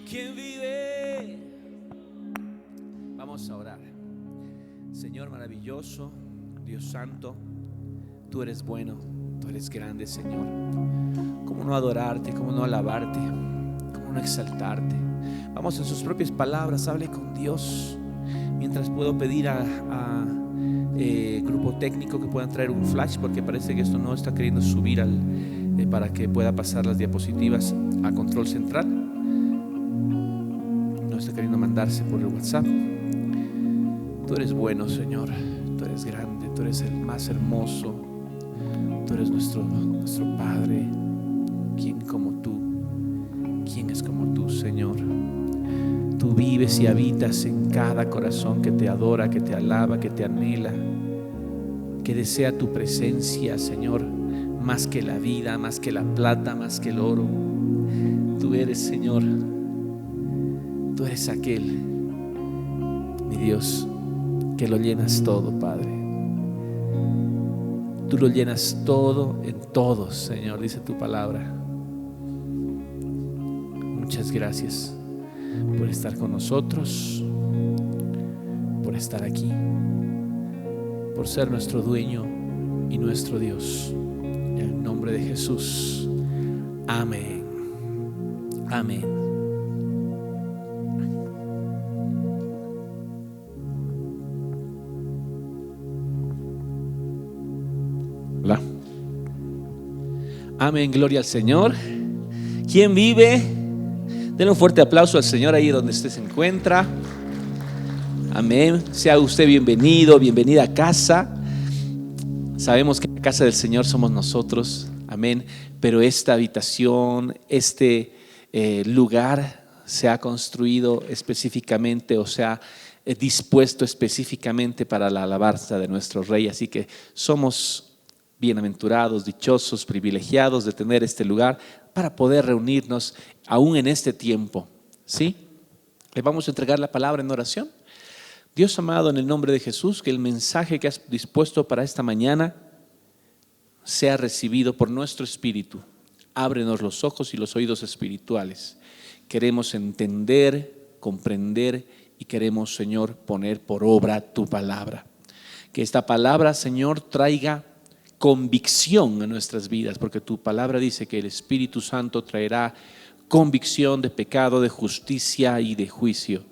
quien vive. Vamos a orar. Señor maravilloso, Dios santo, tú eres bueno, tú eres grande, Señor. ¿Cómo no adorarte? ¿Cómo no alabarte? ¿Cómo no exaltarte? Vamos, en sus propias palabras, hable con Dios. Mientras puedo pedir a grupo técnico que puedan traer un flash, porque parece que esto no está queriendo subir para que pueda pasar las diapositivas a control central. No está queriendo mandarse por el WhatsApp. Tú eres bueno, Señor. Tú eres grande, tú eres el más hermoso. Tú eres nuestro Padre. ¿Quién como tú? ¿Quién es como tú, Señor? Tú vives y habitas en cada corazón que te adora, que te alaba, que te anhela, que desea tu presencia, Señor, más que la vida, más que la plata, más que el oro. Tú eres, Señor, tú eres aquel, mi Dios, que lo llenas todo, Padre. Tú lo llenas todo en todos, Señor, dice tu palabra. Muchas gracias por estar con nosotros, por estar aquí, por ser nuestro dueño y nuestro Dios. En el nombre de Jesús. Amén. Amén. Hola. Amén, gloria al Señor. ¿Quién vive? Denle un fuerte aplauso al Señor ahí donde usted se encuentra. Amén. Sea usted bienvenido, bienvenida a casa. Sabemos que la casa del Señor somos nosotros. Amén. Pero esta habitación, este lugar se ha construido específicamente, o sea, dispuesto específicamente para la alabanza de nuestro Rey. Así que somos bienaventurados, dichosos, privilegiados de tener este lugar para poder reunirnos aún en este tiempo. ¿Sí? Le vamos a entregar la palabra en oración. Dios amado, en el nombre de Jesús, que el mensaje que has dispuesto para esta mañana sea recibido por nuestro espíritu. Ábrenos los ojos y los oídos espirituales. Queremos entender, comprender y queremos, Señor, poner por obra tu palabra. Que esta palabra, Señor, traiga convicción a nuestras vidas, porque tu palabra dice que el Espíritu Santo traerá convicción de pecado, de justicia y de juicio.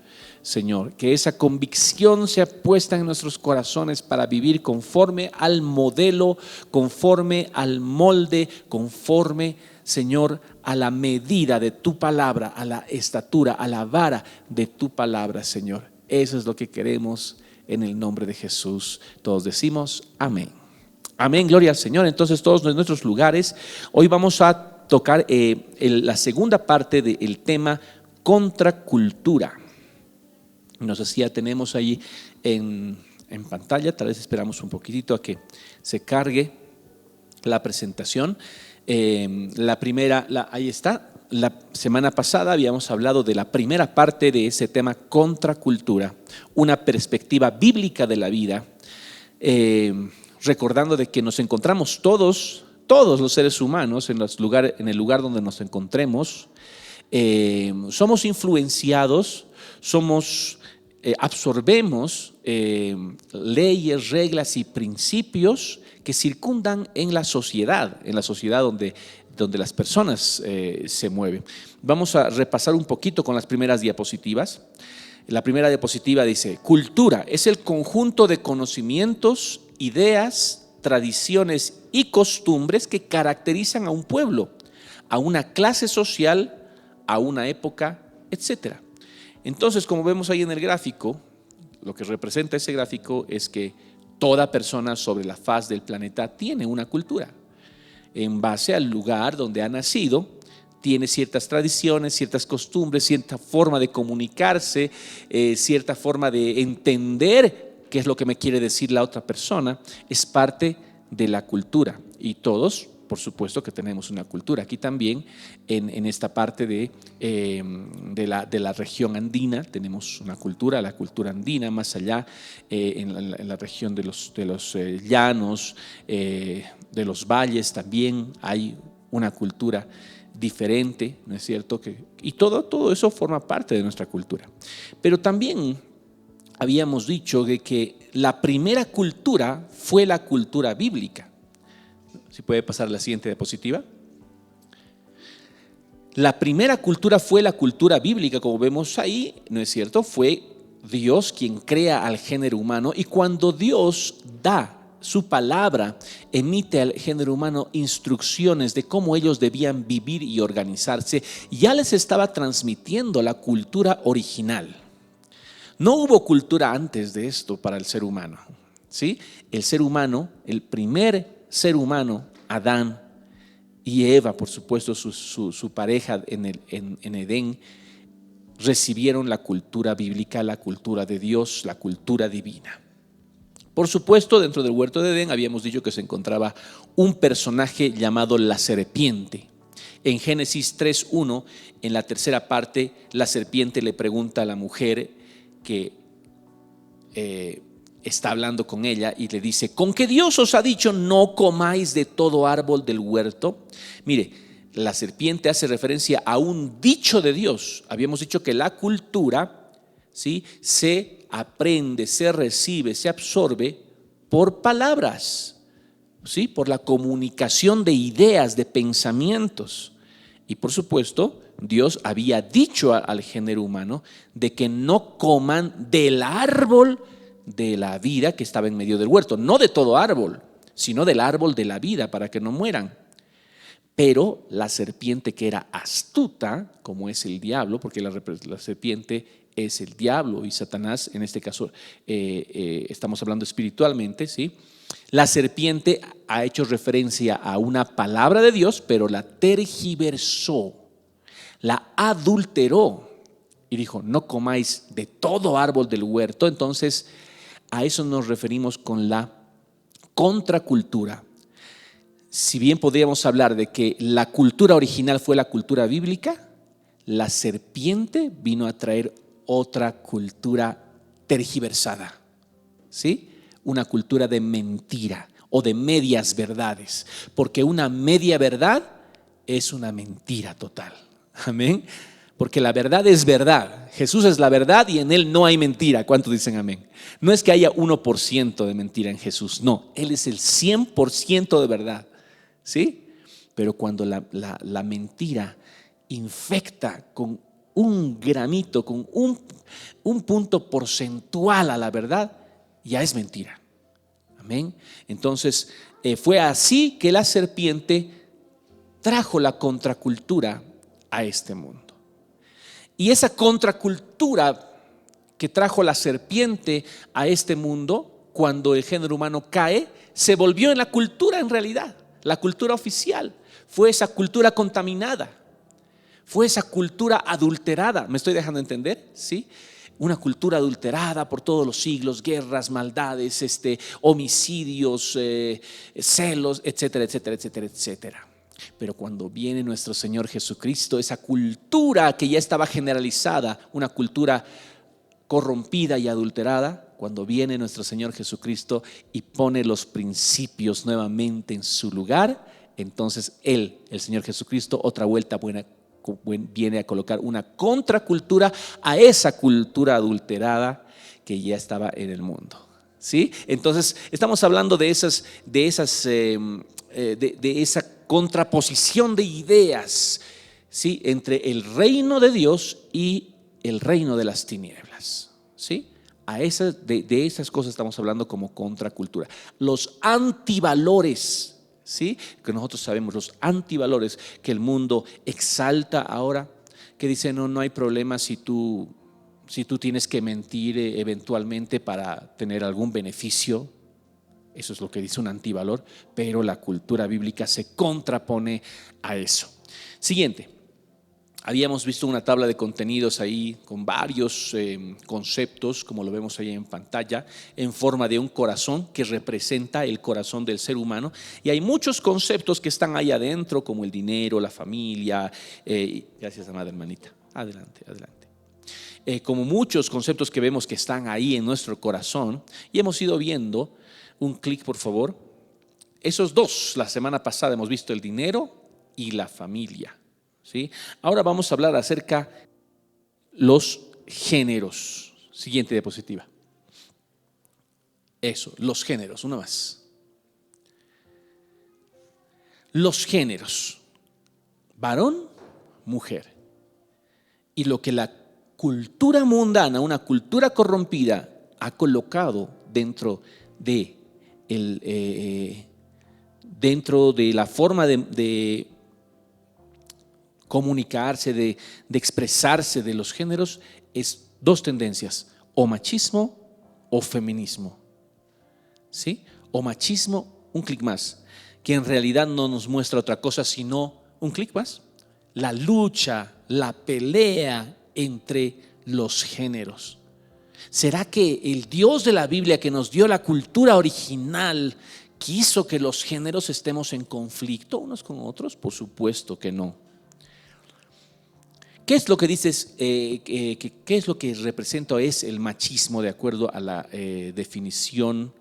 Señor, que esa convicción sea puesta en nuestros corazones para vivir conforme al modelo, conforme al molde, conforme, Señor, a la medida de tu palabra, a la estatura, a la vara de tu palabra, Señor. Eso es lo que queremos en el nombre de Jesús. Todos decimos amén. Amén, gloria al Señor. Entonces, todos en nuestros lugares, hoy vamos a tocar la segunda parte del tema contracultura. No sé si ya tenemos ahí en pantalla, tal vez esperamos un poquitito a que se cargue la presentación. La primera, ahí está. La semana pasada habíamos hablado de la primera parte de ese tema, contracultura, una perspectiva bíblica de la vida, recordando de que nos encontramos todos los seres humanos en el lugar donde nos encontremos, somos influenciados, absorbemos leyes, reglas y principios que circundan en la sociedad donde las personas se mueven. Vamos a repasar un poquito con las primeras diapositivas. La primera diapositiva dice: cultura es el conjunto de conocimientos, ideas, tradiciones y costumbres que caracterizan a un pueblo, a una clase social, a una época, etc. Entonces, como vemos ahí en el gráfico, lo que representa ese gráfico es que toda persona sobre la faz del planeta tiene una cultura. En base al lugar donde ha nacido, tiene ciertas tradiciones, ciertas costumbres, cierta forma de comunicarse, cierta forma de entender qué es lo que me quiere decir la otra persona. Es parte de la cultura y todos, por supuesto, que tenemos una cultura. Aquí también en esta parte de la región andina tenemos una cultura, la cultura andina. Más allá en la región de los llanos, de los valles, también hay una cultura diferente, ¿no es cierto? Y todo eso forma parte de nuestra cultura. Pero también habíamos dicho de que la primera cultura fue la cultura bíblica. Si puede pasar la siguiente diapositiva. La primera cultura fue la cultura bíblica, como vemos ahí, ¿no es cierto? Fue Dios quien crea al género humano, y cuando Dios da su palabra, emite al género humano instrucciones de cómo ellos debían vivir y organizarse, ya les estaba transmitiendo la cultura original. No hubo cultura antes de esto para el ser humano, ¿sí? El ser humano, el primer ser humano, Adán y Eva, por supuesto, su pareja en Edén, recibieron la cultura bíblica, la cultura de Dios, la cultura divina. Por supuesto, dentro del huerto de Edén habíamos dicho que se encontraba un personaje llamado la serpiente. En Génesis 3:1, en la tercera parte, la serpiente le pregunta a la mujer que está hablando con ella y le dice: ¿con qué Dios os ha dicho no comáis de todo árbol del huerto? Mire, la serpiente hace referencia a un dicho de Dios. Habíamos dicho que la cultura, ¿sí?, se aprende, se recibe, se absorbe por palabras, ¿sí?, por la comunicación de ideas, de pensamientos. Y por supuesto, Dios había dicho al género humano de que no coman del árbol de la vida que estaba en medio del huerto, no de todo árbol, sino del árbol de la vida, para que no mueran. Pero la serpiente, que era astuta, como es el diablo, porque la serpiente es el diablo y Satanás, en este caso estamos hablando espiritualmente, ¿sí? La serpiente ha hecho referencia a una palabra de Dios, pero la tergiversó, la adulteró y dijo: no comáis de todo árbol del huerto. Entonces, a eso nos referimos con la contracultura. Si bien podríamos hablar de que la cultura original fue la cultura bíblica, la serpiente vino a traer otra cultura tergiversada, ¿sí? Una cultura de mentira o de medias verdades, porque una media verdad es una mentira total. Amén. Porque la verdad es verdad. Jesús es la verdad y en Él no hay mentira. ¿Cuántos dicen amén? No es que haya 1% de mentira en Jesús, no. Él es el 100% de verdad, ¿sí? Pero cuando la mentira infecta con un gramito, con un punto porcentual a la verdad, ya es mentira. Amén. Entonces, fue así que la serpiente trajo la contracultura a este mundo. Y esa contracultura que trajo la serpiente a este mundo, cuando el género humano cae, se volvió en la cultura, en realidad, la cultura oficial. Fue esa cultura contaminada, fue esa cultura adulterada. ¿Me estoy dejando entender? ¿Sí? Una cultura adulterada por todos los siglos, guerras, maldades, homicidios, celos, etcétera, etcétera, etcétera, etcétera. Pero cuando viene nuestro Señor Jesucristo, esa cultura que ya estaba generalizada, una cultura corrompida y adulterada, cuando viene nuestro Señor Jesucristo y pone los principios nuevamente en su lugar, entonces Él, el Señor Jesucristo, otra vuelta buena, viene a colocar una contracultura a esa cultura adulterada que ya estaba en el mundo, ¿sí? Entonces estamos hablando de esa contraposición de ideas, ¿sí?, entre el reino de Dios y el reino de las tinieblas, ¿sí? De esas cosas estamos hablando como contracultura. Los antivalores, ¿sí?, que nosotros sabemos, los antivalores que el mundo exalta ahora, que dice: no hay problema si tú tienes que mentir eventualmente para tener algún beneficio. Eso es lo que dice un antivalor, pero la cultura bíblica se contrapone a eso. Siguiente. Habíamos visto una tabla de contenidos ahí con varios conceptos, como lo vemos ahí en pantalla, en forma de un corazón que representa el corazón del ser humano. Y hay muchos conceptos que están ahí adentro, como el dinero, la familia. Gracias, amada hermanita. Adelante. Como muchos conceptos que vemos que están ahí en nuestro corazón, y hemos ido viendo. Un clic, por favor. Esos dos, la semana pasada hemos visto el dinero y la familia, ¿sí? Ahora vamos a hablar acerca de los géneros. Siguiente diapositiva. Eso, los géneros, una más. Los géneros, varón, mujer. Y lo que la cultura mundana, una cultura corrompida, ha colocado dentro de la forma de comunicarse, de expresarse de los géneros, es dos tendencias: o machismo o feminismo. ¿Sí? O machismo, un clic más, que en realidad no nos muestra otra cosa sino un clic más, la lucha, la pelea entre los géneros. ¿Será que el Dios de la Biblia, que nos dio la cultura original, quiso que los géneros estemos en conflicto unos con otros? Por supuesto que no. ¿Qué es lo que dices? ¿Qué es lo que representa es el machismo de acuerdo a la definición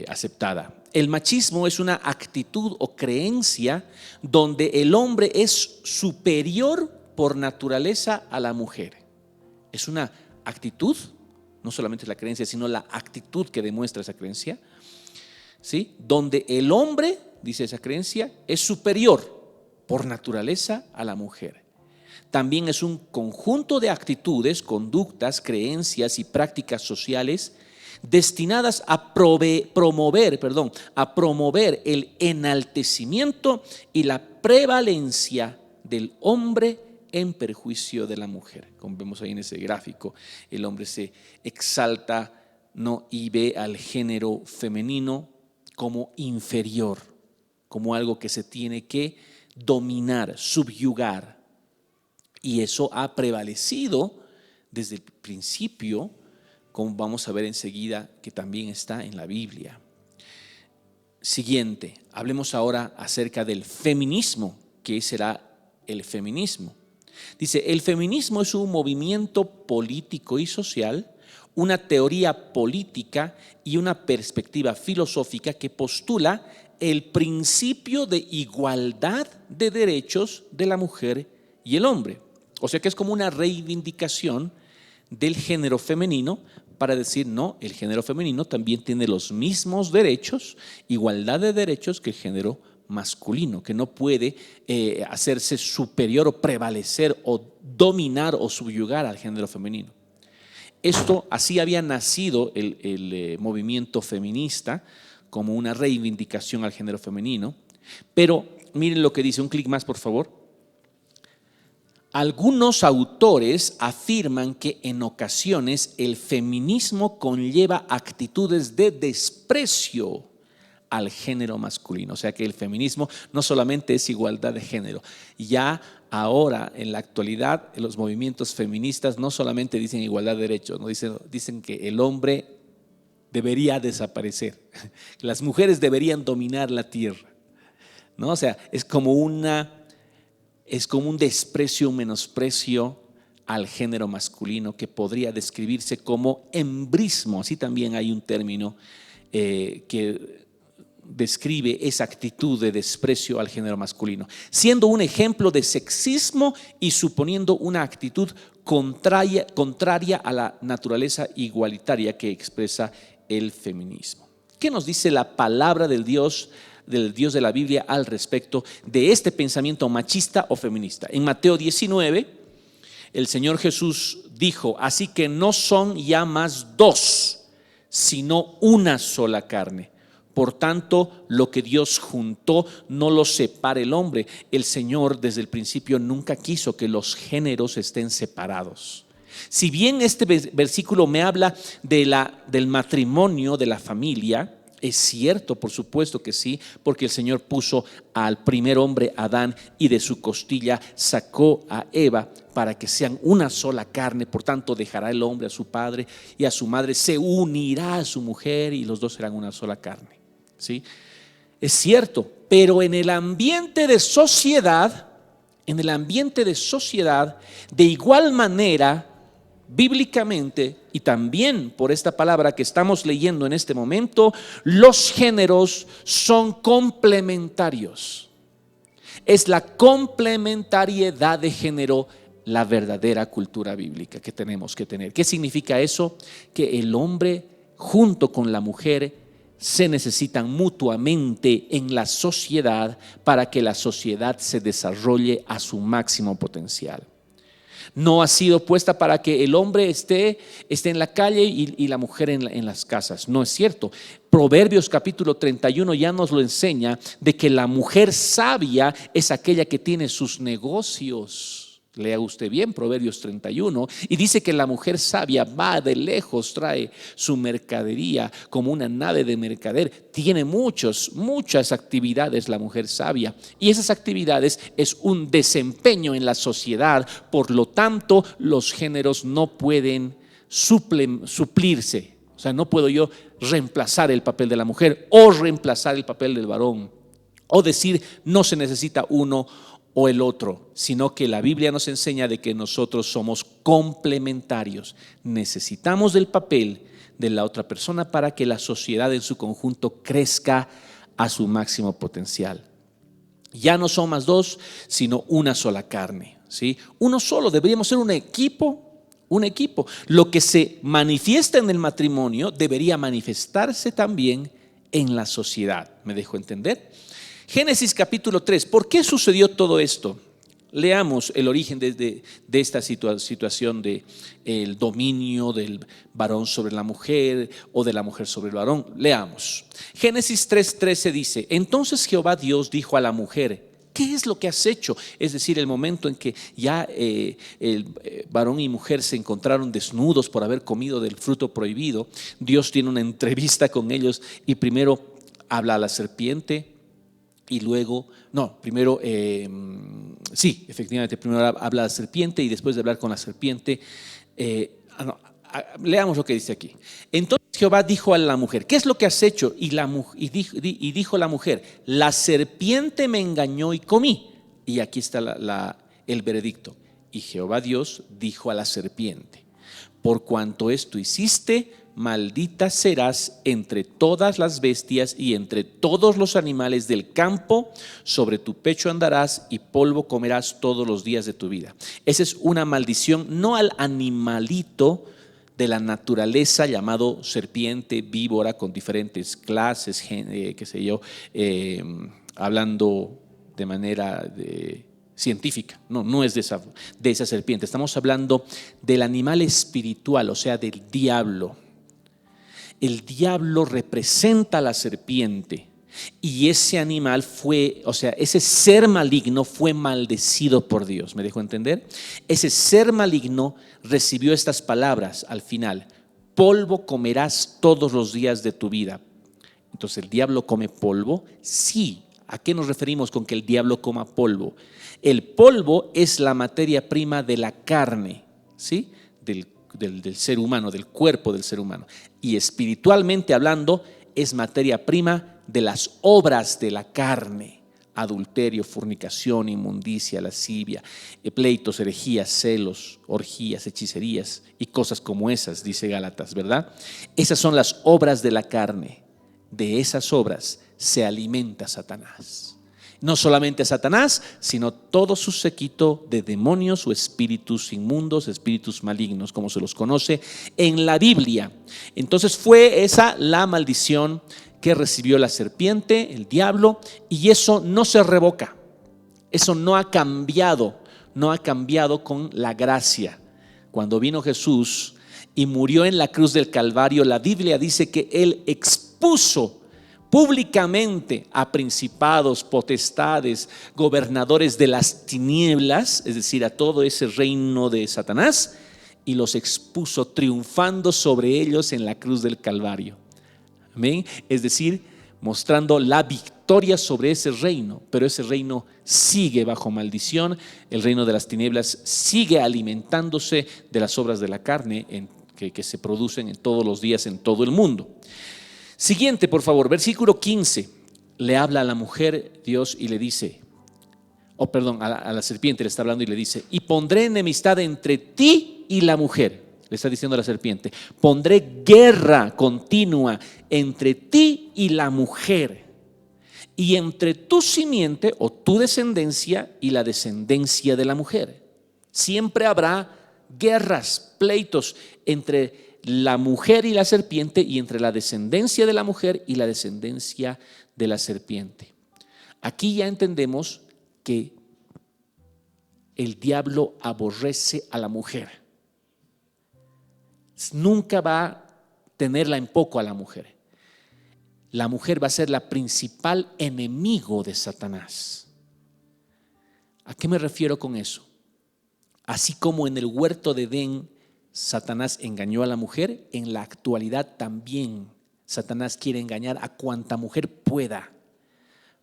aceptada? El machismo es una actitud o creencia donde el hombre es superior por naturaleza a la mujer. Es una actitud, no solamente la creencia, sino la actitud que demuestra esa creencia, ¿sí? Donde el hombre, dice esa creencia, es superior por naturaleza a la mujer. También es un conjunto de actitudes, conductas, creencias y prácticas sociales destinadas a promover el enaltecimiento y la prevalencia del hombre en perjuicio de la mujer. Como vemos ahí en ese gráfico, el hombre se exalta, ¿no? Y ve al género femenino como inferior, como algo que se tiene que dominar, subyugar. Y eso ha prevalecido desde el principio, como vamos a ver enseguida, que también está en la Biblia. Siguiente, hablemos ahora acerca del feminismo. ¿Qué será el feminismo? Dice, el feminismo es un movimiento político y social, una teoría política y una perspectiva filosófica que postula el principio de igualdad de derechos de la mujer y el hombre. O sea que es como una reivindicación del género femenino para decir, no, el género femenino también tiene los mismos derechos, igualdad de derechos que el género masculino, que no puede hacerse superior o prevalecer o dominar o subyugar al género femenino. Esto, así había nacido el movimiento feminista, como una reivindicación al género femenino. Pero miren lo que dice, un clic más por favor. Algunos autores afirman que en ocasiones el feminismo conlleva actitudes de desprecio al género masculino. O sea que el feminismo no solamente es igualdad de género. Ya ahora, en la actualidad, los movimientos feministas no solamente dicen igualdad de derechos, ¿no? Dicen que el hombre debería desaparecer, que las mujeres deberían dominar la tierra, ¿no? O sea, es como un desprecio, un menosprecio al género masculino que podría describirse como embrismo. Así también hay un término que describe esa actitud de desprecio al género masculino, siendo un ejemplo de sexismo y suponiendo una actitud contraria a la naturaleza igualitaria que expresa el feminismo. ¿Qué nos dice la palabra del Dios de la Biblia al respecto de este pensamiento machista o feminista? En Mateo 19, el Señor Jesús dijo, así que no son ya más dos, sino una sola carne. Por tanto, lo que Dios juntó no lo separe el hombre. El Señor desde el principio nunca quiso que los géneros estén separados. Si bien este versículo me habla del matrimonio, de la familia, es cierto, por supuesto que sí, porque el Señor puso al primer hombre, Adán, y de su costilla sacó a Eva para que sean una sola carne. Por tanto, dejará el hombre a su padre y a su madre, se unirá a su mujer y los dos serán una sola carne. ¿Sí? Es cierto, pero en el ambiente de sociedad, de igual manera, bíblicamente y también por esta palabra que estamos leyendo en este momento, los géneros son complementarios. Es la complementariedad de género la verdadera cultura bíblica que tenemos que tener. ¿Qué significa eso? Que el hombre junto con la mujer se necesitan mutuamente en la sociedad para que la sociedad se desarrolle a su máximo potencial. No ha sido puesta para que el hombre esté en la calle y la mujer en las casas. No es cierto. Proverbios capítulo 31 ya nos lo enseña, de que la mujer sabia es aquella que tiene sus negocios. Lea usted bien Proverbios 31 y dice que la mujer sabia va de lejos, trae su mercadería como una nave de mercader. Tiene muchas actividades la mujer sabia, y esas actividades es un desempeño en la sociedad. Por lo tanto, los géneros no pueden suplirse. O sea, no puedo yo reemplazar el papel de la mujer o reemplazar el papel del varón, o decir no se necesita uno o el otro, sino que la Biblia nos enseña de que nosotros somos complementarios. Necesitamos del papel de la otra persona para que la sociedad en su conjunto crezca a su máximo potencial. Ya no son más dos, sino una sola carne, ¿sí? Uno solo, deberíamos ser un equipo. Lo que se manifiesta en el matrimonio debería manifestarse también en la sociedad. ¿Me dejo entender? Génesis capítulo 3. ¿Por qué sucedió todo esto? Leamos el origen de esta situación del dominio del varón sobre la mujer o de la mujer sobre el varón. Leamos. Génesis 3:13 dice: entonces Jehová Dios dijo a la mujer: ¿qué es lo que has hecho? Es decir, el momento en que ya el varón y mujer se encontraron desnudos por haber comido del fruto prohibido. Dios tiene una entrevista con ellos y primero habla a la serpiente. Y luego, efectivamente, primero habla la serpiente y después de hablar con la serpiente, leamos lo que dice aquí. Entonces Jehová dijo a la mujer: ¿qué es lo que has hecho? Y dijo la mujer: la serpiente me engañó y comí. Y aquí está el veredicto. Y Jehová Dios dijo a la serpiente: por cuanto esto hiciste, maldita serás entre todas las bestias y entre todos los animales del campo. Sobre tu pecho andarás y polvo comerás todos los días de tu vida. Esa es una maldición, no al animalito de la naturaleza llamado serpiente, víbora, con diferentes clases, hablando de manera científica. No es de esa serpiente. Estamos hablando del animal espiritual, o sea, del diablo. El diablo representa a la serpiente, y ese animal ese ser maligno fue maldecido por Dios. ¿Me dejo entender? Ese ser maligno recibió estas palabras al final: polvo comerás todos los días de tu vida. Entonces, ¿el diablo come polvo? Sí. ¿A qué nos referimos con que el diablo coma polvo? El polvo es la materia prima de la carne, ¿sí? Del ser humano, del cuerpo del ser humano. Y espiritualmente hablando, es materia prima de las obras de la carne: adulterio, fornicación, inmundicia, lascivia, pleitos, herejías, celos, orgías, hechicerías y cosas como esas, dice Gálatas, ¿verdad? Esas son las obras de la carne. De esas obras se alimenta Satanás. No solamente a Satanás, sino todo su séquito de demonios o espíritus inmundos, espíritus malignos, como se los conoce en la Biblia. Entonces fue esa la maldición que recibió la serpiente, el diablo, y eso no se revoca. Eso no ha cambiado con la gracia. Cuando vino Jesús y murió en la cruz del Calvario, la Biblia dice que Él expuso públicamente a principados, potestades, gobernadores de las tinieblas, es decir, a todo ese reino de Satanás, y los expuso triunfando sobre ellos en la cruz del Calvario. Amén. Es decir, mostrando la victoria sobre ese reino, pero ese reino sigue bajo maldición. El reino de las tinieblas sigue alimentándose de las obras de la carne que se producen en todos los días en todo el mundo. Siguiente, por favor, versículo 15. Le habla a la mujer Dios y le dice, a la serpiente le está hablando y le dice: y pondré enemistad entre ti y la mujer. Le está diciendo a la serpiente: pondré guerra continua entre ti y la mujer, y entre tu simiente o tu descendencia y la descendencia de la mujer. Siempre habrá guerras, pleitos entre la mujer y la serpiente, y entre la descendencia de la mujer y la descendencia de la serpiente. Aquí ya entendemos que el diablo aborrece a la mujer. Nunca va a tenerla en poco a la mujer. La mujer va a ser la principal enemigo de Satanás. ¿A qué me refiero con eso? Así como en el huerto de Edén Satanás engañó a la mujer, en la actualidad también Satanás quiere engañar a cuanta mujer pueda,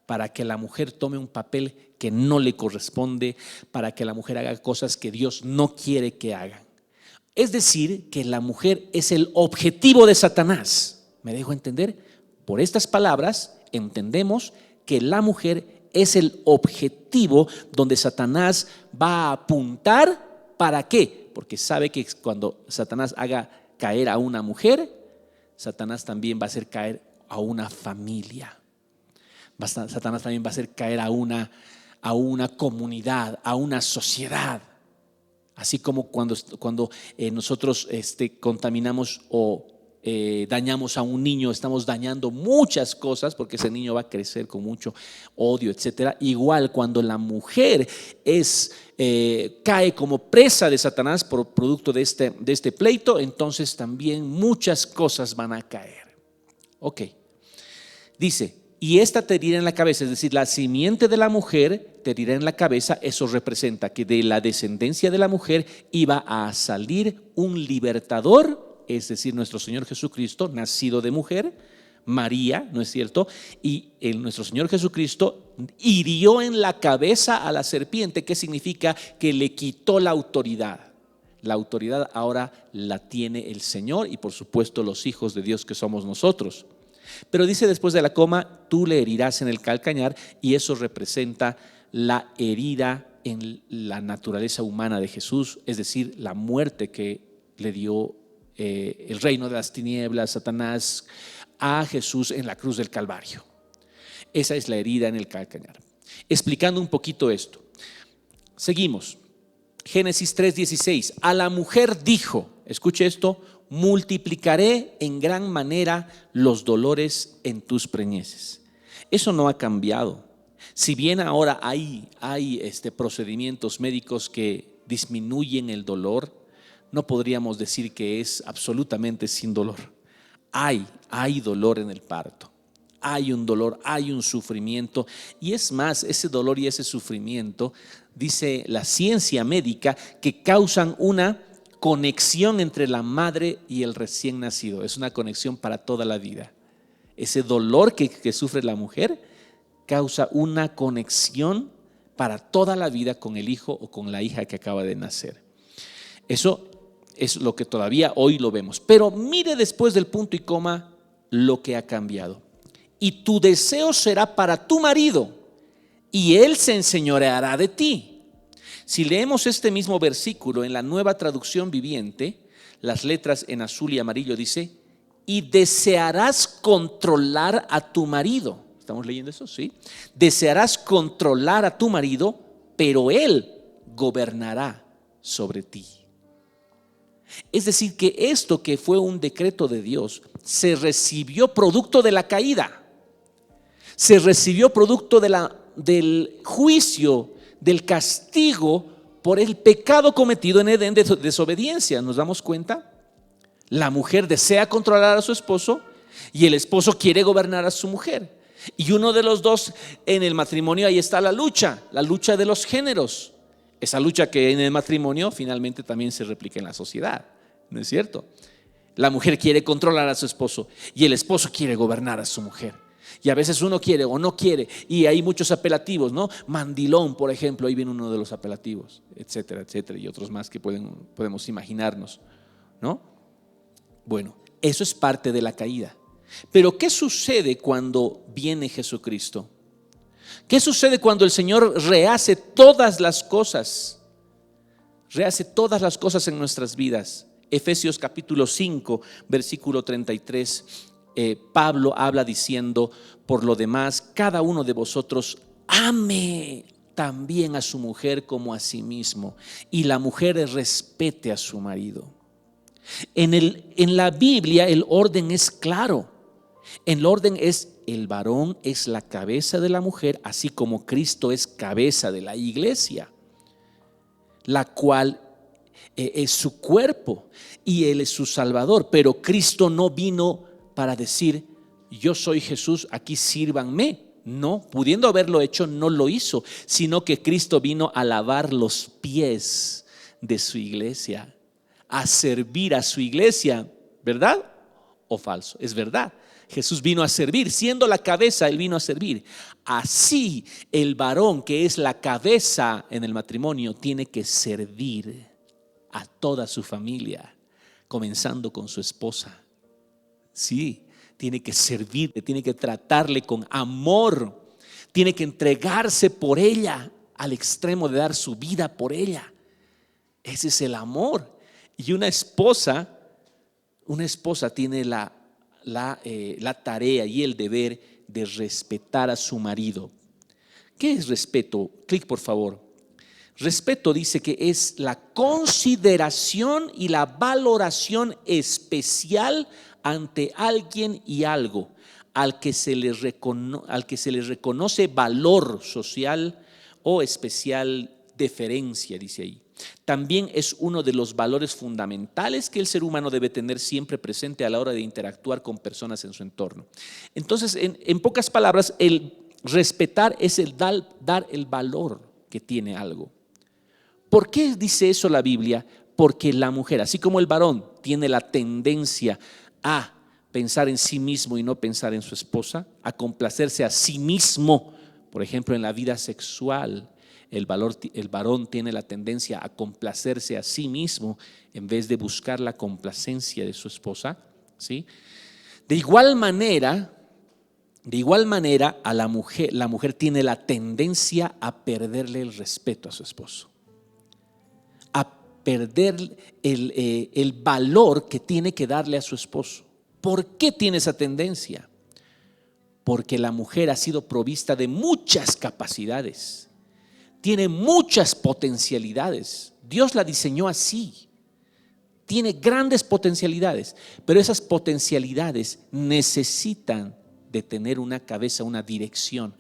para que la mujer tome un papel que no le corresponde, para que la mujer haga cosas que Dios no quiere que hagan. Es decir, que la mujer es el objetivo de Satanás. ¿Me dejo entender? Por estas palabras entendemos que la mujer es el objetivo donde Satanás va a apuntar. ¿Para qué? Porque sabe que cuando Satanás haga caer a una mujer, Satanás también va a hacer caer a una familia. Satanás también va a hacer caer a una comunidad, a una sociedad. Así como cuando nosotros contaminamos o dañamos a un niño, estamos dañando muchas cosas, porque ese niño va a crecer con mucho odio, etcétera. Igual cuando la mujer cae como presa de Satanás por producto de este pleito, entonces también muchas cosas van a caer. Ok, dice: y esta te herirá en la cabeza, es decir, la simiente de la mujer te herirá en la cabeza. Eso representa que de la descendencia de la mujer iba a salir un libertador, es decir, nuestro Señor Jesucristo, nacido de mujer, María, ¿no es cierto? Y nuestro Señor Jesucristo hirió en la cabeza a la serpiente, que significa que le quitó la autoridad. La autoridad ahora la tiene el Señor y por supuesto los hijos de Dios que somos nosotros. Pero dice después de la coma: tú le herirás en el calcañar, y eso representa la herida en la naturaleza humana de Jesús, es decir, la muerte que le dio el reino de las tinieblas, Satanás, a Jesús en la cruz del Calvario. Esa es la herida en el calcañar. Explicando un poquito esto, seguimos. Génesis 3:16: a la mujer dijo, escuche esto, multiplicaré en gran manera los dolores en tus preñeces. Eso no ha cambiado. Si bien ahora hay procedimientos médicos que disminuyen el dolor, no podríamos decir que es absolutamente sin dolor. Hay dolor en el parto. Hay un dolor, hay un sufrimiento. Y es más, ese dolor y ese sufrimiento, dice la ciencia médica, que causan una conexión entre la madre y el recién nacido. Es una conexión para toda la vida. Ese dolor que sufre la mujer causa una conexión para toda la vida con el hijo o con la hija que acaba de nacer. Eso es lo que todavía hoy lo vemos. Pero mire después del punto y coma lo que ha cambiado. Y tu deseo será para tu marido, y él se enseñoreará de ti. Si leemos este mismo versículo en la Nueva Traducción Viviente, las letras en azul y amarillo dice: y desearás controlar a tu marido. ¿Estamos leyendo eso? Sí. Desearás controlar a tu marido, pero él gobernará sobre ti. Es decir, que esto que fue un decreto de Dios se recibió producto de la caída, se recibió producto del juicio, del castigo por el pecado cometido en Edén de desobediencia. ¿Nos damos cuenta? La mujer desea controlar a su esposo y el esposo quiere gobernar a su mujer. Y uno de los dos en el matrimonio, ahí está la lucha de los géneros. Esa lucha que en el matrimonio finalmente también se replica en la sociedad, ¿no es cierto? La mujer quiere controlar a su esposo y el esposo quiere gobernar a su mujer. Y a veces uno quiere o no quiere, y hay muchos apelativos, ¿no? Mandilón, por ejemplo, ahí viene uno de los apelativos, etcétera, etcétera, y otros más que podemos imaginarnos, ¿no? Bueno, eso es parte de la caída. Pero ¿qué sucede cuando viene Jesucristo? ¿Qué sucede cuando el Señor rehace todas las cosas? Rehace todas las cosas en nuestras vidas. Efesios capítulo 5, versículo 33. Pablo habla diciendo: por lo demás, cada uno de vosotros ame también a su mujer como a sí mismo, y la mujer respete a su marido. En la Biblia el orden es claro. El orden es: el varón es la cabeza de la mujer, así como Cristo es cabeza de la iglesia, la cual es su cuerpo y Él es su Salvador. Pero Cristo no vino para decir: yo soy Jesús, aquí sírvanme. No, pudiendo haberlo hecho, no lo hizo, sino que Cristo vino a lavar los pies de su iglesia, a servir a su iglesia. ¿Verdad o falso? Es verdad. Jesús vino a servir, siendo la cabeza, Él vino a servir. Así el varón, que es la cabeza en el matrimonio, tiene que servir a toda su familia, comenzando con su esposa. Sí, tiene que servirle, tiene que tratarle con amor, tiene que entregarse por ella al extremo de dar su vida por ella. Ese es el amor. Y una esposa tiene la tarea y el deber de respetar a su marido. ¿Qué es respeto? Clic, por favor. Respeto dice que es la consideración y la valoración especial ante alguien y algo al que se le reconoce valor social o especial deferencia, dice ahí. También es uno de los valores fundamentales que el ser humano debe tener siempre presente a la hora de interactuar con personas en su entorno. Entonces, en pocas palabras, el respetar es el dar el valor que tiene algo. ¿Por qué dice eso la Biblia? Porque la mujer, así como el varón tiene la tendencia a pensar en sí mismo y no pensar en su esposa, a complacerse a sí mismo, por ejemplo, en la vida sexual, el varón tiene la tendencia a complacerse a sí mismo en vez de buscar la complacencia de su esposa, ¿sí? De igual manera, a la mujer tiene la tendencia a perderle el respeto a su esposo, a perder el valor que tiene que darle a su esposo. ¿Por qué tiene esa tendencia? Porque la mujer ha sido provista de muchas capacidades, tiene muchas potencialidades. Dios la diseñó así. Tiene grandes potencialidades, pero esas potencialidades necesitan de tener una cabeza, una dirección.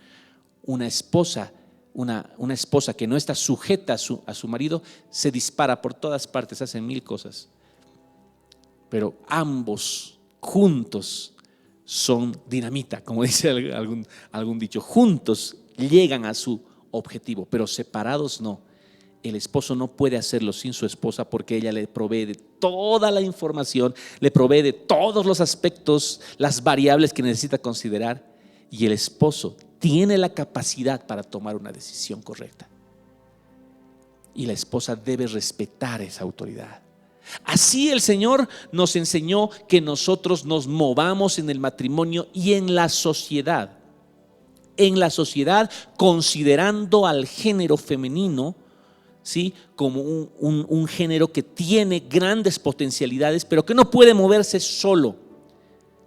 Una esposa que no está sujeta a su marido se dispara por todas partes, hace mil cosas. Pero ambos juntos son dinamita, como dice algún dicho. Juntos llegan a su objetivo, pero separados no. El esposo no puede hacerlo sin su esposa, porque ella le provee de toda la información, le provee de todos los aspectos, las variables que necesita considerar, y el esposo tiene la capacidad para tomar una decisión correcta. Y la esposa debe respetar esa autoridad. Así el Señor nos enseñó que nosotros nos movamos en el matrimonio y en la sociedad. En la sociedad, considerando al género femenino, ¿sí?, como un género que tiene grandes potencialidades, pero que no puede moverse solo,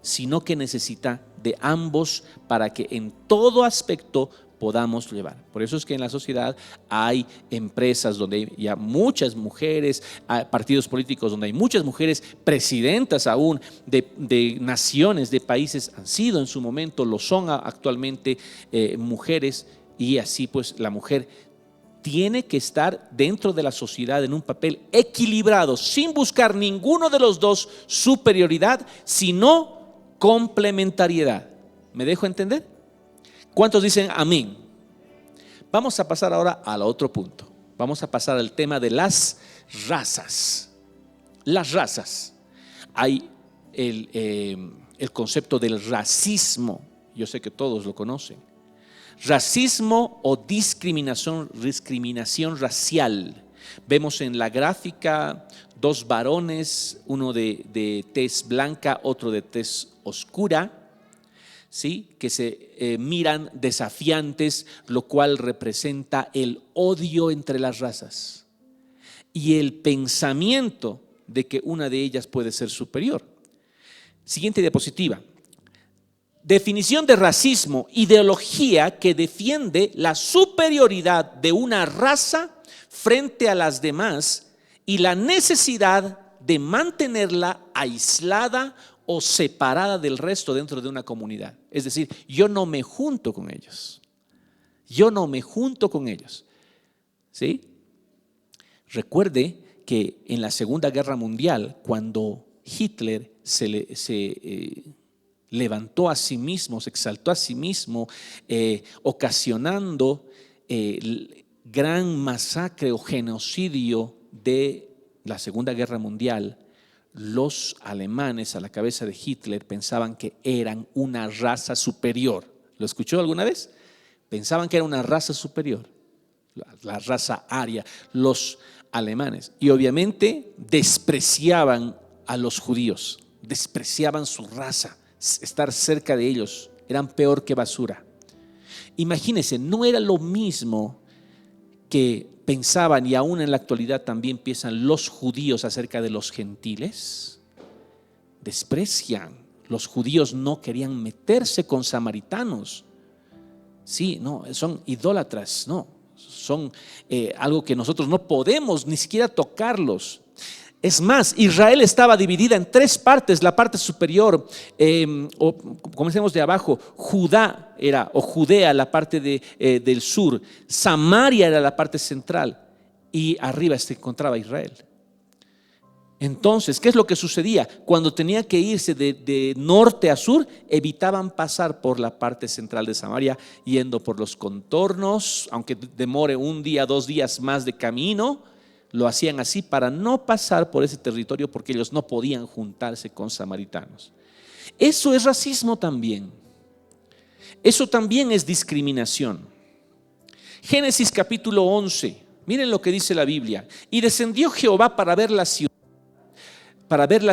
sino que necesita de ambos para que en todo aspecto podamos llevar. Por eso es que en la sociedad hay empresas donde hay ya muchas mujeres, hay partidos políticos donde hay muchas mujeres, presidentas aún de naciones, de países, han sido en su momento, lo son actualmente mujeres, y así pues la mujer tiene que estar dentro de la sociedad en un papel equilibrado, sin buscar ninguno de los dos superioridad, sino complementariedad. ¿Me dejo entender? ¿Cuántos dicen amén? Vamos a pasar ahora al otro punto. Vamos a pasar al tema de las razas. Las razas. Hay el concepto del racismo. Yo sé que todos lo conocen. Racismo o discriminación racial. Vemos en la gráfica dos varones, uno de tez blanca, otro de tez oscura, ¿sí?, que se miran desafiantes, lo cual representa el odio entre las razas y el pensamiento de que una de ellas puede ser superior. Siguiente diapositiva. Definición de racismo: ideología que defiende la superioridad de una raza frente a las demás y la necesidad de mantenerla aislada o separada del resto dentro de una comunidad. Es decir, yo no me junto con ellos. Yo no me junto con ellos. ¿Sí? Recuerde que en la Segunda Guerra Mundial, cuando Hitler se levantó a sí mismo, se exaltó a sí mismo, ocasionando gran masacre o genocidio de la Segunda Guerra Mundial, los alemanes a la cabeza de Hitler pensaban que eran una raza superior. ¿Lo escuchó alguna vez? Pensaban que era una raza superior, la raza aria, los alemanes. Y obviamente despreciaban a los judíos, despreciaban su raza. Estar cerca de ellos eran peor que basura. Imagínense, no era lo mismo que pensaban, y aún en la actualidad también piensan los judíos acerca de los gentiles. Desprecian. Los judíos no querían meterse con samaritanos. Sí, no, son idólatras, no, son algo que nosotros no podemos ni siquiera tocarlos. Es más, Israel estaba dividida en tres partes: la parte superior, o comencemos de abajo, Judá era, o Judea, la parte del sur, Samaria era la parte central, y arriba se encontraba Israel. Entonces, ¿qué es lo que sucedía? Cuando tenía que irse de norte a sur, evitaban pasar por la parte central de Samaria, yendo por los contornos, aunque demore un día, 2 días más de camino. Lo hacían así para no pasar por ese territorio, porque ellos no podían juntarse con samaritanos. Eso es racismo también. Eso también es discriminación. Génesis capítulo 11. Miren lo que dice la Biblia. Y descendió Jehová para ver la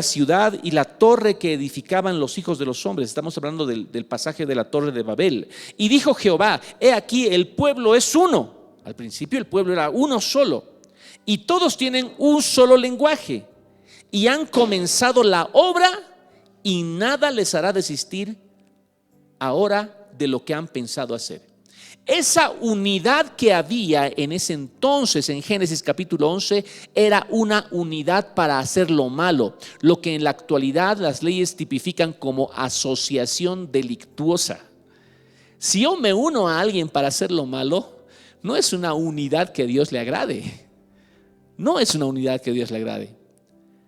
ciudad y la torre que edificaban los hijos de los hombres. Estamos hablando del pasaje de la torre de Babel. Y dijo Jehová: he aquí, el pueblo es uno. Al principio el pueblo era uno solo, y todos tienen un solo lenguaje, y han comenzado la obra, y nada les hará desistir ahora de lo que han pensado hacer. Esa unidad que había en ese entonces en Génesis capítulo 11 era una unidad para hacer lo malo, lo que en la actualidad las leyes tipifican como asociación delictuosa. Si yo me uno a alguien para hacer lo malo, no es una unidad que a Dios le agrade. No es una unidad que a Dios le agrade.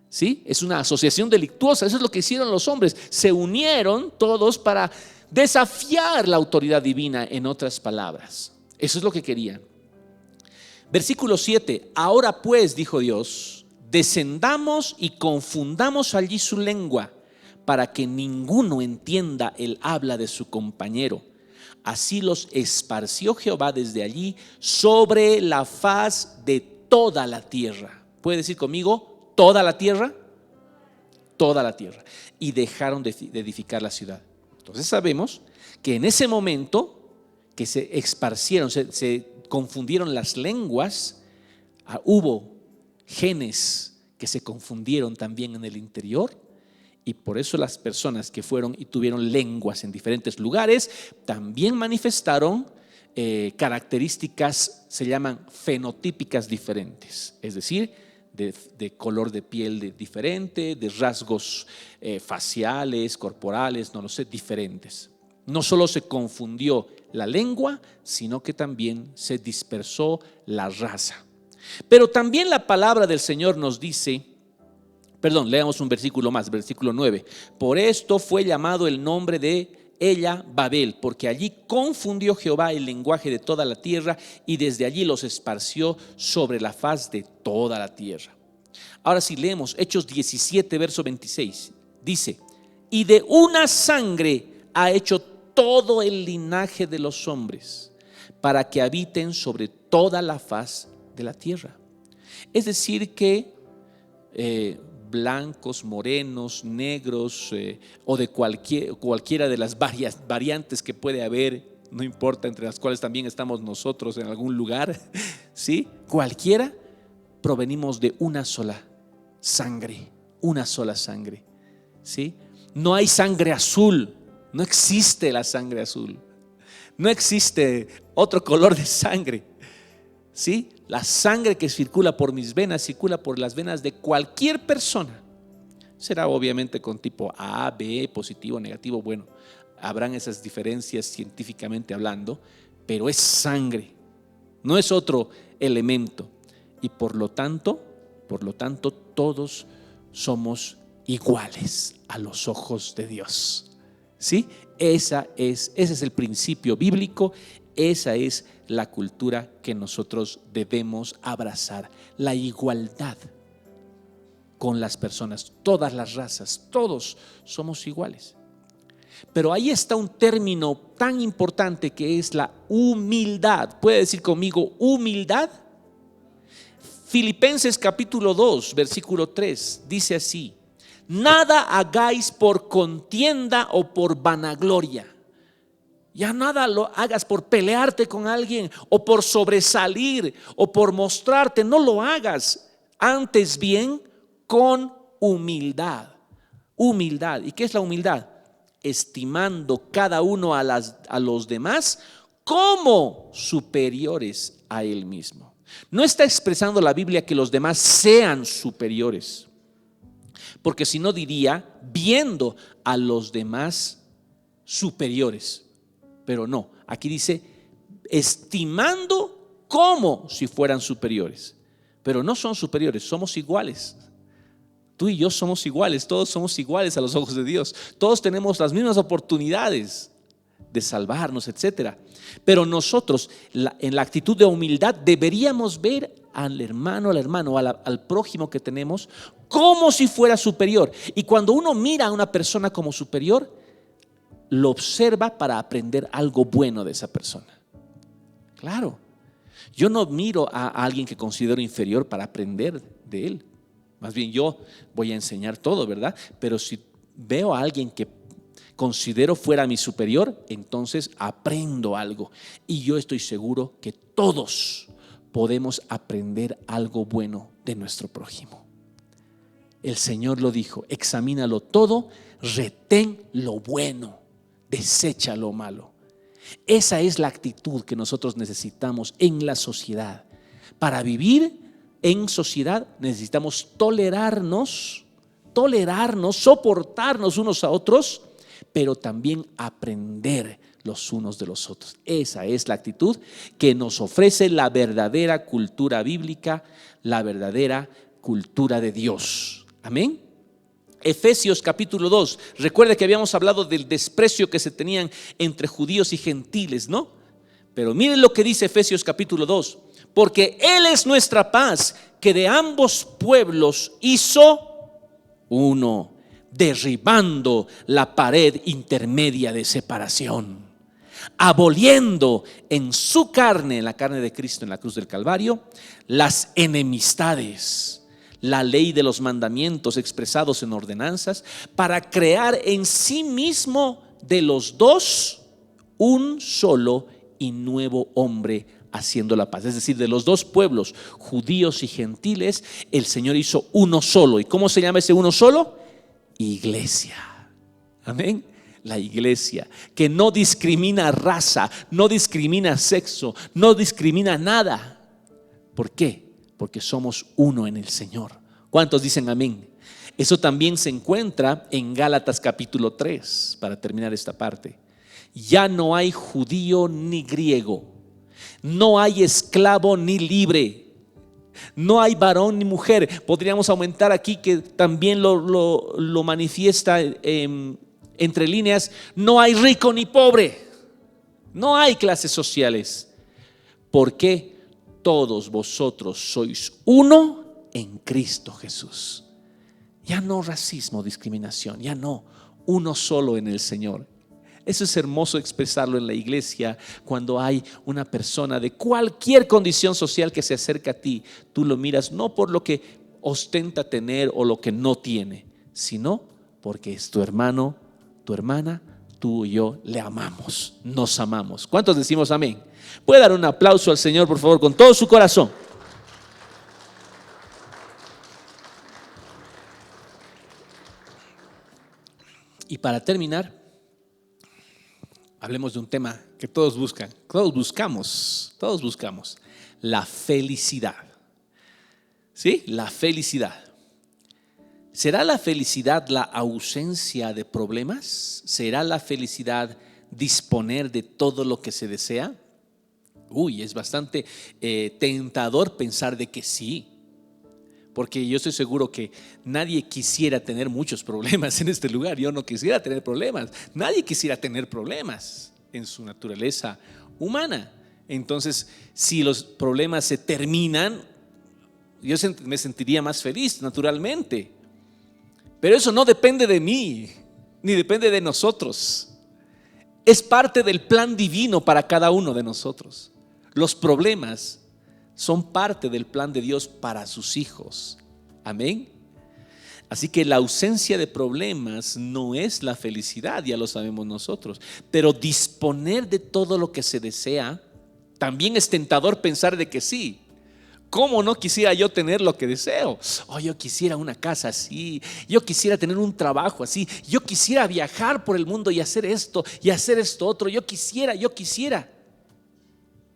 ¿Sí? Es una asociación delictuosa. Eso es lo que hicieron los hombres. Se unieron todos para desafiar la autoridad divina, en otras palabras. Eso es lo que querían. Versículo 7. Ahora pues, dijo Dios, descendamos y confundamos allí su lengua, para que ninguno entienda el habla de su compañero. Así los esparció Jehová desde allí sobre la faz de toda la tierra. ¿Puede decir conmigo, toda la tierra? Toda la tierra. Y dejaron de edificar la ciudad. Entonces sabemos que en ese momento que se esparcieron, se confundieron las lenguas, hubo genes que se confundieron también en el interior, y por eso las personas que fueron y tuvieron lenguas en diferentes lugares también manifestaron características, se llaman fenotípicas diferentes, es decir, de color de piel diferente, de rasgos faciales, corporales, no lo sé, diferentes. No solo se confundió la lengua, sino que también se dispersó la raza. Pero también la palabra del Señor nos dice, leamos un versículo más, versículo 9. Por esto fue llamado el nombre de ella Babel, porque allí confundió Jehová el lenguaje de toda la tierra, y desde allí los esparció sobre la faz de toda la tierra. Ahora sí, leemos Hechos 17, verso 26. Dice: y de una sangre ha hecho todo el linaje de los hombres, para que habiten sobre toda la faz de la tierra. Es decir que blancos, morenos, negros, o de cualquiera de las variantes que puede haber, no importa, entre las cuales también estamos nosotros en algún lugar, ¿sí? Cualquiera, provenimos de una sola sangre, ¿sí? No hay sangre azul, No existe la sangre azul. No existe otro color de sangre. ¿Sí? La sangre que circula por mis venas circula por las venas de cualquier persona. Será obviamente con tipo A, B, positivo, negativo. Bueno, habrán esas diferencias científicamente hablando, pero es sangre, no es otro elemento. Y por lo tanto, todos somos iguales a los ojos de Dios. ¿Sí? Ese es el principio bíblico, esa es la cultura que nosotros debemos abrazar, la igualdad con las personas, todas las razas, todos somos iguales. Pero ahí está un término tan importante que es la humildad. ¿Puede decir conmigo humildad? Filipenses capítulo 2, versículo 3 dice así: nada hagáis por contienda o por vanagloria. Ya nada lo hagas por pelearte con alguien o por sobresalir o por mostrarte. No lo hagas. Antes bien, con humildad. Humildad. ¿Y qué es la humildad? Estimando cada uno a los demás como superiores a él mismo. No está expresando la Biblia que los demás sean superiores, porque si no diría viendo a los demás superiores. Pero no, aquí dice estimando como si fueran superiores. Pero no son superiores, somos iguales. Tú y yo somos iguales, todos somos iguales a los ojos de Dios. Todos tenemos las mismas oportunidades de salvarnos, etcétera. Pero nosotros, en la actitud de humildad, deberíamos ver al hermano, al prójimo que tenemos como si fuera superior. Y cuando uno mira a una persona como superior, lo observa para aprender algo bueno de esa persona. Claro, yo no miro a alguien que considero inferior para aprender de él. Más bien yo voy a enseñar todo, ¿verdad? Pero si veo a alguien que considero fuera mi superior, entonces aprendo algo. Y yo estoy seguro que todos podemos aprender algo bueno de nuestro prójimo. El Señor lo dijo: examínalo todo, retén lo bueno, desecha lo malo. Esa es la actitud que nosotros necesitamos en la sociedad. Para vivir en sociedad necesitamos tolerarnos, soportarnos unos a otros, pero también aprender los unos de los otros. Esa es la actitud que nos ofrece la verdadera cultura bíblica, la verdadera cultura de Dios. Amén. Efesios capítulo 2, recuerda que habíamos hablado del desprecio que se tenían entre judíos y gentiles, ¿no? Pero miren lo que dice Efesios capítulo 2: porque Él es nuestra paz, que de ambos pueblos hizo uno, derribando la pared intermedia de separación, aboliendo en su carne, en la carne de Cristo en la cruz del Calvario, las enemistades, la ley de los mandamientos expresados en ordenanzas, para crear en sí mismo de los dos un solo y nuevo hombre, haciendo la paz. Es decir, de los dos pueblos, judíos y gentiles, el Señor hizo uno solo. ¿Y cómo se llama ese uno solo? Iglesia. Amén. La iglesia que no discrimina raza, no discrimina sexo, no discrimina nada. ¿Por qué? Porque somos uno en el Señor. ¿Cuántos dicen amén? Eso también se encuentra en Gálatas capítulo 3, para terminar esta parte. Ya no hay judío ni griego, no hay esclavo ni libre, no hay varón ni mujer. Podríamos aumentar aquí que también lo manifiesta entre líneas: no hay rico ni pobre, no hay clases sociales, porque todos vosotros sois uno en Cristo Jesús. Ya no racismo, discriminación, ya no, uno solo en el Señor. Eso es hermoso expresarlo en la iglesia. Cuando hay una persona de cualquier condición social que se acerca a ti, tú lo miras no por lo que ostenta tener o lo que no tiene, sino porque es tu hermano, tu hermana. Tú y yo le amamos, nos amamos. ¿Cuántos decimos amén? ¿Puede dar un aplauso al Señor, por favor, con todo su corazón? Y para terminar, hablemos de un tema que todos buscan, todos buscamos, la felicidad. ¿Sí? La felicidad. ¿Será la felicidad la ausencia de problemas? ¿Será la felicidad disponer de todo lo que se desea? Es bastante tentador pensar de que sí. Porque yo estoy seguro que nadie quisiera tener muchos problemas en este lugar. Yo no quisiera tener problemas. Nadie quisiera tener problemas en su naturaleza humana. Entonces, si los problemas se terminan, yo me sentiría más feliz, naturalmente. Pero eso no depende de mí, ni depende de nosotros. Es parte del plan divino para cada uno de nosotros. Los problemas son parte del plan de Dios para sus hijos. Amén. Así que la ausencia de problemas no es la felicidad, ya lo sabemos nosotros. Pero disponer de todo lo que se desea, también es tentador pensar de que sí. ¿Cómo no quisiera yo tener lo que deseo? Yo quisiera una casa así, yo quisiera tener un trabajo así, yo quisiera viajar por el mundo y hacer esto otro, yo quisiera.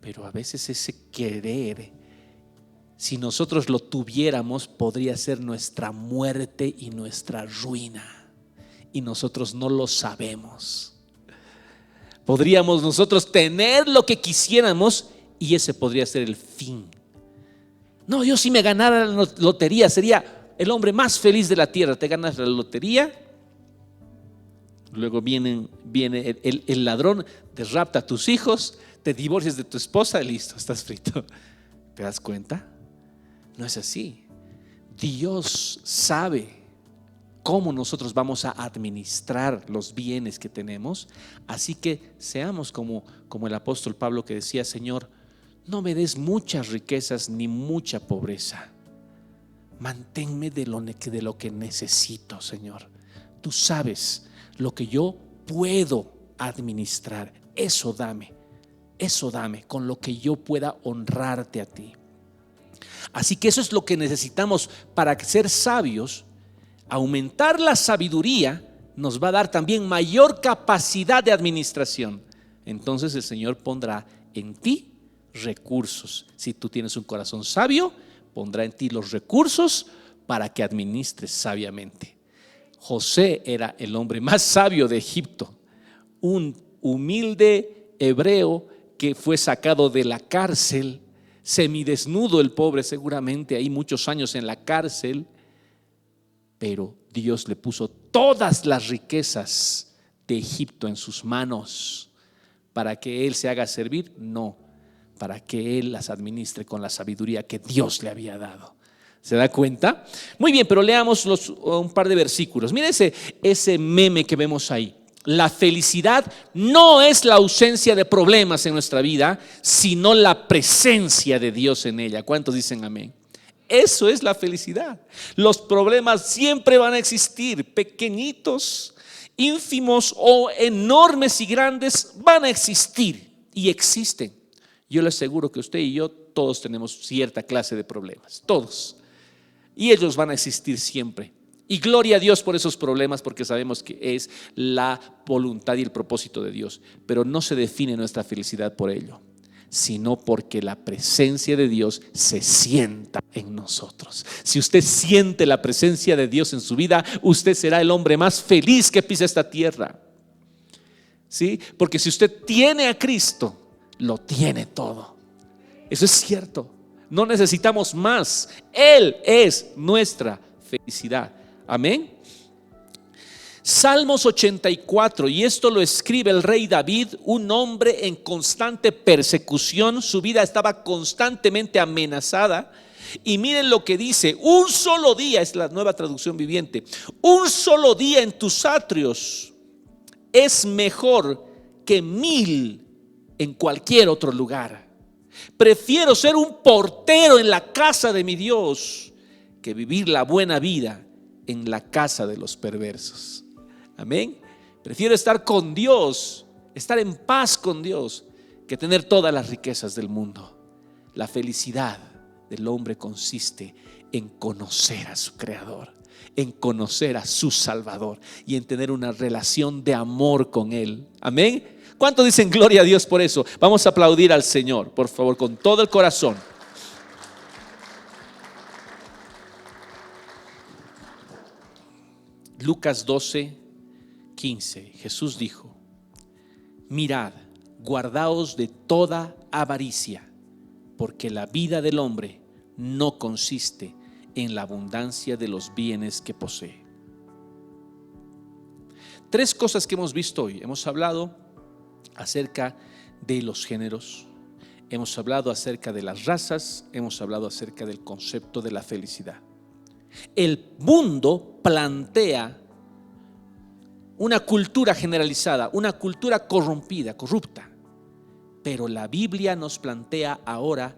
Pero a veces ese querer, si nosotros lo tuviéramos, podría ser nuestra muerte y nuestra ruina. Y nosotros no lo sabemos. Podríamos nosotros tener lo que quisiéramos y ese podría ser el fin. No, yo si me ganara la lotería sería el hombre más feliz de la tierra. Te ganas la lotería, luego viene el ladrón, te rapta a tus hijos, te divorcias de tu esposa y listo, estás frito. ¿Te das cuenta? No es así. Dios sabe cómo nosotros vamos a administrar los bienes que tenemos. Así que seamos como el apóstol Pablo, que decía: Señor, no me des muchas riquezas ni mucha pobreza. Manténme de lo que necesito, Señor. Tú sabes lo que yo puedo administrar. Eso dame con lo que yo pueda honrarte a ti. Así que eso es lo que necesitamos para ser sabios. Aumentar la sabiduría nos va a dar también mayor capacidad de administración. Entonces el Señor pondrá en ti recursos. Si tú tienes un corazón sabio, pondrá en ti los recursos para que administres sabiamente. José era el hombre más sabio de Egipto, un humilde hebreo que fue sacado de la cárcel, semidesnudo el pobre, seguramente ahí muchos años en la cárcel, pero Dios le puso todas las riquezas de Egipto en sus manos para que él se haga servir, no, para que él las administre con la sabiduría que Dios le había dado. ¿Se da cuenta? Muy bien, pero leamos un par de versículos. Mira ese meme que vemos ahí. La felicidad no es la ausencia de problemas en nuestra vida, sino la presencia de Dios en ella. ¿Cuántos dicen amén? Eso es la felicidad. Los problemas siempre van a existir, pequeñitos, ínfimos o enormes y grandes, van a existir y existen. Yo le aseguro que usted y yo todos tenemos cierta clase de problemas, todos. Y ellos van a existir siempre. Y gloria a Dios por esos problemas, porque sabemos que es la voluntad y el propósito de Dios. Pero no se define nuestra felicidad por ello, sino porque la presencia de Dios se sienta en nosotros. Si usted siente la presencia de Dios en su vida, usted será el hombre más feliz que pisa esta tierra. ¿Sí? Porque si usted tiene a Cristo, lo tiene todo. Eso es cierto. No necesitamos más. Él es nuestra felicidad. Amén. Salmos 84, y esto lo escribe el rey David, un hombre en constante persecución. Su vida estaba constantemente amenazada. Y miren lo que dice: un solo día, es la Nueva Traducción Viviente, un solo día en tus atrios es mejor que 1000 en cualquier otro lugar. Prefiero ser un portero en la casa de mi Dios que vivir la buena vida en la casa de los perversos. Amén. Prefiero estar con Dios, estar en paz con Dios, que tener todas las riquezas del mundo. La felicidad del hombre consiste en conocer a su Creador, en conocer a su Salvador y en tener una relación de amor con Él. Amén. ¿Cuántos dicen gloria a Dios por eso? Vamos a aplaudir al Señor, por favor, con todo el corazón. Lucas 12:15. Jesús dijo: mirad, guardaos de toda avaricia, porque la vida del hombre no consiste en la abundancia de los bienes que posee. Tres cosas que hemos visto hoy. Hemos hablado acerca de los géneros, hemos hablado acerca de las razas, hemos hablado acerca del concepto de la felicidad. El mundo plantea una cultura generalizada, una cultura corrompida, corrupta, pero la Biblia nos plantea ahora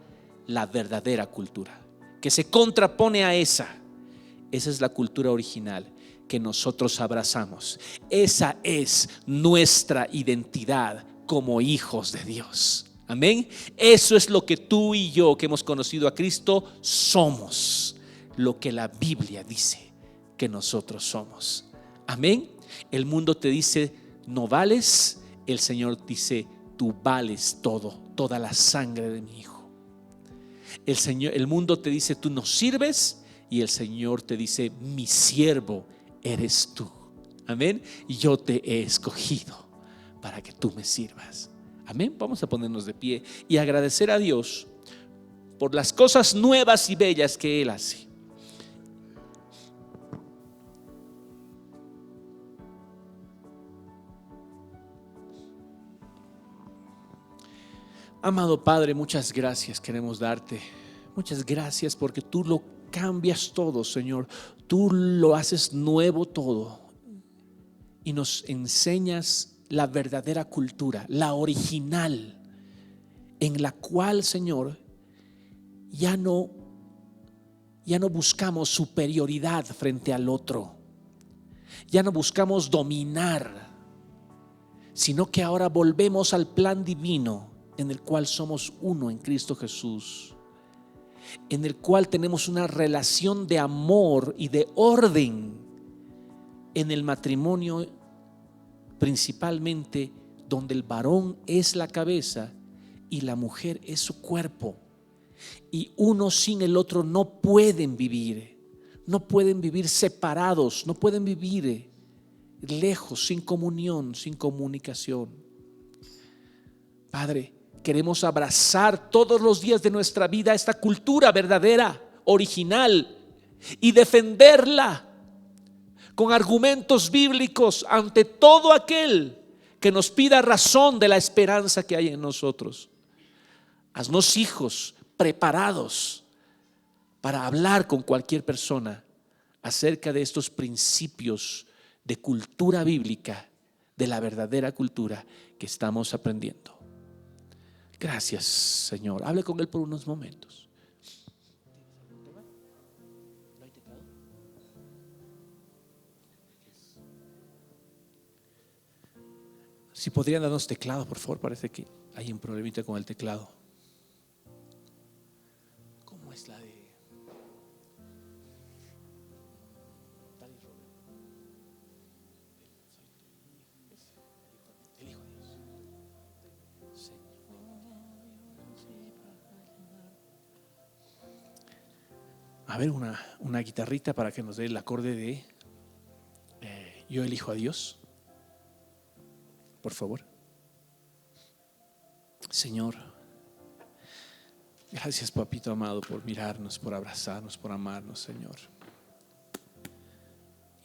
la verdadera cultura, que se contrapone a esa. Esa es la cultura original que nosotros abrazamos. Esa es nuestra identidad como hijos de Dios. Amén. Eso es lo que tú y yo, que hemos conocido a Cristo, somos. Lo que la Biblia dice que nosotros somos. Amén. El mundo te dice no vales. El Señor dice tú vales todo, toda la sangre de mi Hijo. El mundo te dice tú no sirves, y el Señor te dice mi siervo eres tú. Amén. Y yo te he escogido para que tú me sirvas. Amén. Vamos a ponernos de pie y agradecer a Dios por las cosas nuevas y bellas que Él hace. Amado Padre, muchas gracias queremos darte. Muchas gracias porque tú lo cambias todo, Señor. Tú lo haces nuevo todo y nos enseñas la verdadera cultura, la original, en la cual, Señor, ya no buscamos superioridad frente al otro, ya no buscamos dominar, sino que ahora volvemos al plan divino en el cual somos uno en Cristo Jesús, en el cual tenemos una relación de amor y de orden en el matrimonio, principalmente donde el varón es la cabeza y la mujer es su cuerpo, y uno sin el otro no pueden vivir separados, no pueden vivir lejos, sin comunión, sin comunicación. Padre, queremos abrazar todos los días de nuestra vida esta cultura verdadera, original, y defenderla con argumentos bíblicos ante todo aquel que nos pida razón de la esperanza que hay en nosotros. Haznos hijos preparados para hablar con cualquier persona acerca de estos principios de cultura bíblica, de la verdadera cultura que estamos aprendiendo. Gracias, Señor. Hable con Él por unos momentos. Si podrían darnos teclado, por favor. Parece que hay un problemita con el teclado. ¿Cómo es la de? El Hijo de Dios. A ver, una guitarrita para que nos dé el acorde de Yo elijo a Dios. Por favor. Señor, gracias, papito amado, por mirarnos, por abrazarnos, por amarnos, Señor.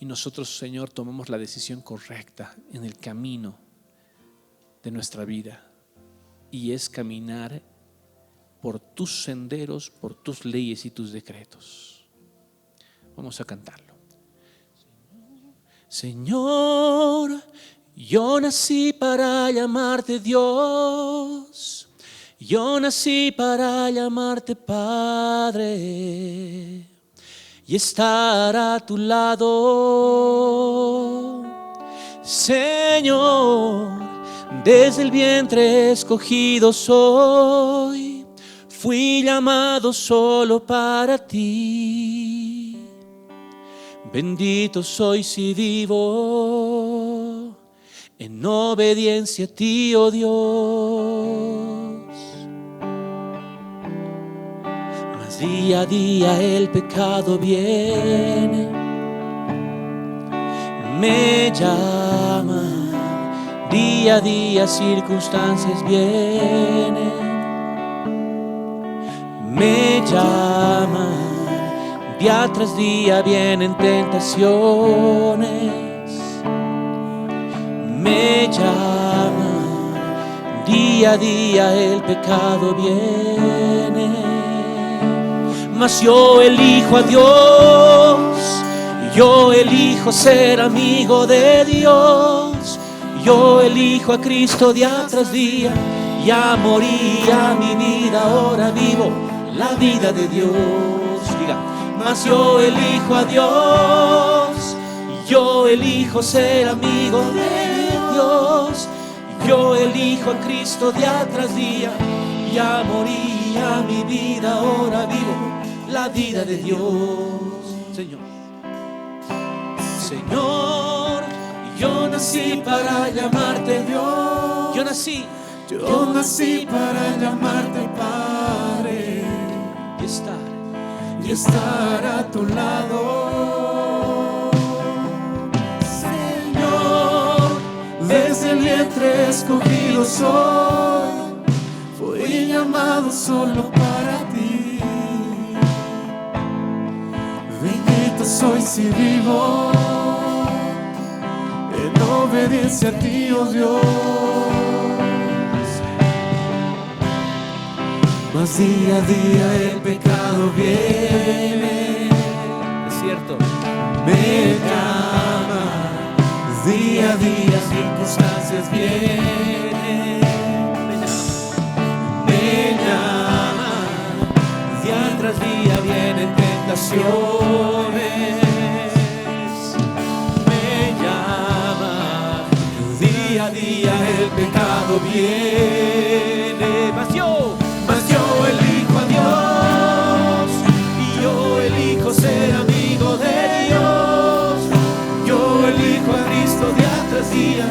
Y nosotros, Señor, tomamos la decisión correcta en el camino de nuestra vida, y es caminar por tus senderos, por tus leyes y tus decretos. Vamos a cantarlo. Señor, yo nací para llamarte Dios, yo nací para llamarte Padre y estar a tu lado. Señor, desde el vientre escogido soy, fui llamado solo para ti. Bendito soy si vivo en obediencia a ti, oh Dios. Mas día a día el pecado viene, me llama, día a día circunstancias vienen, me llama, día tras día vienen tentaciones, me llama, día a día el pecado viene. Mas yo elijo a Dios, yo elijo ser amigo de Dios, yo elijo a Cristo día tras día. Ya moría mi vida, ahora vivo la vida de Dios. Diga, mas yo elijo a Dios, yo elijo ser amigo de Dios, yo elijo a Cristo día tras día. Ya moría mi vida, ahora vivo la vida de Dios. Señor, Señor, yo nací para llamarte Dios. Yo nací para llamarte Padre y estar a tu lado. Señor, desde el vientre escogido soy, fui llamado solo para ti. Bendito soy si vivo en obediencia a ti, oh Dios. Mas día a día el pecado viene, es cierto, me llama, día a día circunstancias vienen, me llama, día tras día vienen tentaciones, me llama, día a día el pecado viene. Mas yo elijo a Dios y yo elijo ser amigo de Dios, yo elijo a Cristo día tras día.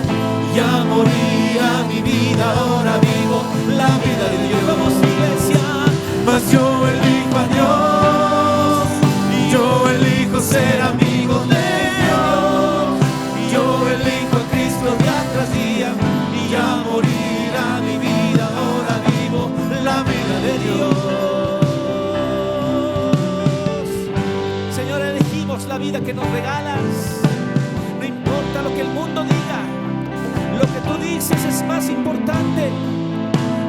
Ya moría mi vida, ahora vivo la vida de Dios. Vamos, iglesia. Mas yo elijo a Dios y yo elijo ser amigo de Dios, yo elijo a Cristo día tras día. Y ya morirá mi vida, ahora vivo la vida de Dios. Señor, elegimos la vida que nos regalas. No importa lo que el mundo diga, lo que tú dices es más importante.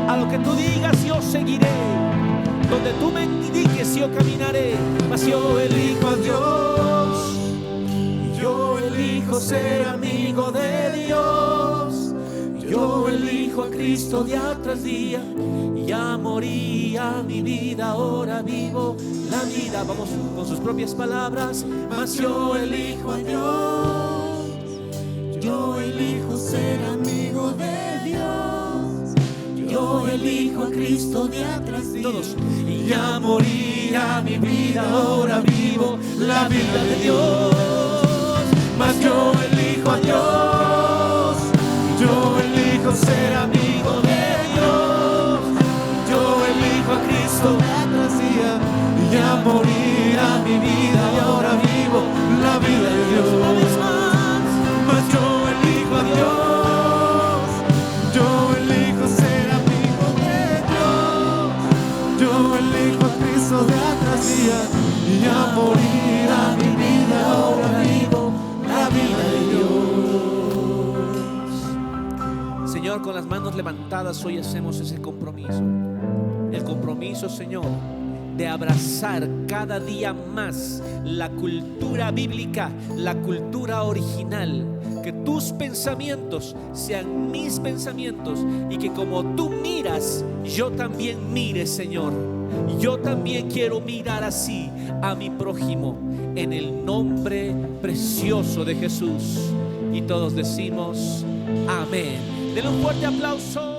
A lo que tú digas yo seguiré, donde tú me indiques yo caminaré. Mas yo elijo a Dios, yo elijo ser amigo de Dios, yo elijo a Cristo día tras día. Ya moría mi vida, ahora vivo la vida. Vamos con sus propias palabras. Mas yo elijo a Dios, yo elijo ser amigo de Dios, yo elijo a Cristo día tras día. Todos. Y ya moría mi vida, ahora vivo la vida de Dios. Mas yo elijo a Dios, yo elijo ser amigo de Dios, yo elijo a Cristo día tras día. Y ya morirá mi vida y ahora vivo la vida de Dios. Mas yo elijo a Dios, yo elijo ser amigo de Dios, yo elijo a Cristo día tras día. Y ya morirá mi vida, ahora vivo la vida de Dios. Señor, con las manos levantadas hoy hacemos ese compromiso. El compromiso, Señor, de abrazar cada día más la cultura bíblica, la cultura original. Que tus pensamientos sean mis pensamientos y que como tú miras, yo también mire, Señor. Yo también quiero mirar así a mi prójimo, en el nombre precioso de Jesús. Y todos decimos amén. Denle un fuerte aplauso.